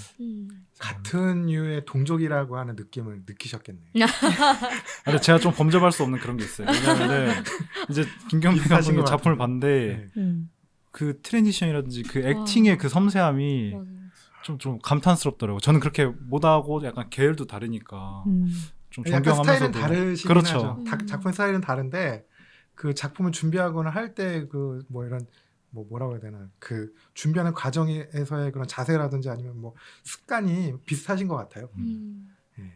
같은 류의 동족이라고 하는 느낌을 느끼셨겠네요. 근데 제가 좀 범접할 수 없는 그런 게 있어요. 왜냐하면 이제 김경배 감독님 작품을 봤는데 그 트랜지션이라든지 그 액팅의 그 섬세함이 좀 감탄스럽더라고요. 저는 그렇게 못하고 약간 계열도 다르니까 좀 약간 존경하면서도 스타일은 다르시긴 그렇죠. 하죠. 작품 스타일은 다른데 그 작품을 준비하거나 할 때 그 뭐 이런 뭐라고 해야 되나 그 준비하는 과정에서의 그런 자세라든지 아니면 뭐 습관이 비슷하신 것 같아요. 예.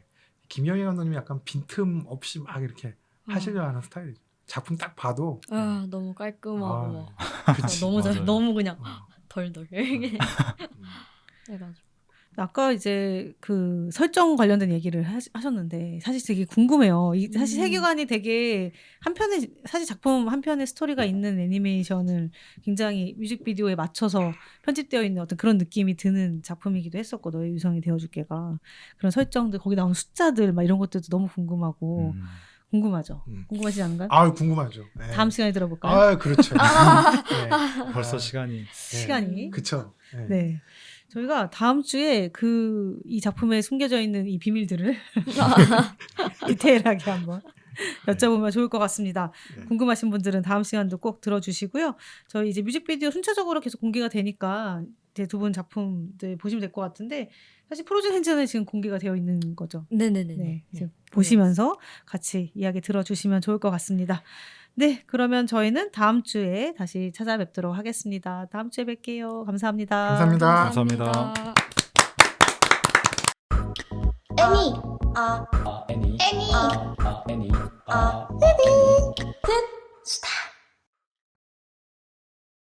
김영희 감독님이 약간 빈틈 없이 막 이렇게 하시려 하는 스타일이죠. 작품 딱 봐도 너무 깔끔하고 그치. 너무 맞아요. 너무 그냥 어. 덜덜 해가지고 아까 이제 그 설정 관련된 얘기를 하셨는데 사실 되게 궁금해요. 사실 세계관이 되게 사실 작품 한 편의 스토리가 있는 애니메이션을 굉장히 뮤직비디오에 맞춰서 편집되어 있는 어떤 그런 느낌이 드는 작품이기도 했었고 너의 유성이 되어줄게가 그런 설정들 거기 나오는 숫자들 막 이런 것들도 너무 궁금하고 궁금하죠. 궁금하시지 않은가요? 아 궁금하죠. 네. 다음 시간에 들어볼까요? 아 그렇죠. 네. 벌써 시간이 시간이. 그쵸. 네. 네. 저희가 다음 주에 이 작품에 숨겨져 있는 이 비밀들을 디테일하게 한번 여쭤보면 좋을 것 같습니다. 네. 궁금하신 분들은 다음 시간도 꼭 들어주시고요. 저희 이제 뮤직비디오 순차적으로 계속 공개가 되니까 이제 두 분 작품들 보시면 될 것 같은데 사실 프로즌 핸즈는 지금 공개가 되어 있는 거죠. 네네네. 네, 이제 보시면서 같이 이야기 들어주시면 좋을 것 같습니다. 네, 그러면 저희는 다음 주에 다시 찾아뵙도록 하겠습니다. 다음 주에 뵐게요. 감사합니다. 감사합니다. 감사합니다. 애니 애니 애니 애니 끝 스탑